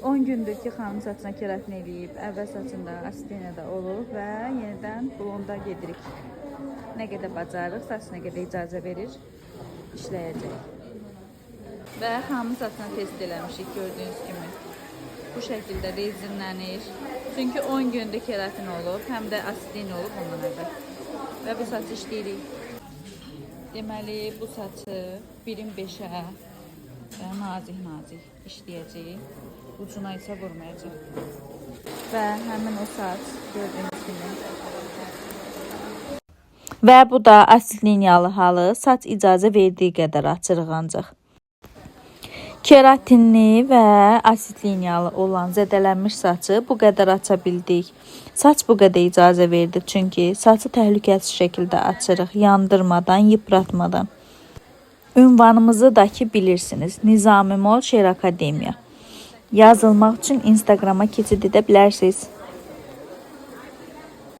10 gündür ki xanım saçına keratin eləyib, əvvəl saçında asidiniyada olub və yenidən blonda gedirik. Nə qədər bacarıq, saç nə qədər icazə verir, işləyəcək. Və xanımın saçına test eləmişik, gördüyünüz kimi. Bu şəkildə rezinlənir. Çünki 10 gündə keratin olub, həm də asidin olub ondan əvvəl. Və bu saçı işləyirik. Deməli, bu saçı 1-in 5-ə və nazik-nazik işləyəcəyik. Ucuna isə vurmayacaq. Və həmin o saç gördüyünüz kimi. Və bu da asid liniyalı halı, saç icazə verdiyi qədər açırıq ancaq. Keratinli və asid liniyalı olan zədələnmiş saçı bu qədər aça bildik. Saç bu qədər icazə verdi, çünki saçı təhlükəsiz şəkildə açırıq, yandırmadan, yıpratmadan. Ünvanımızı da ki bilirsiniz, Nizami Mol Şeir Akademiya. Yazılmaq üçün Instagrama keçid edə bilərsiniz.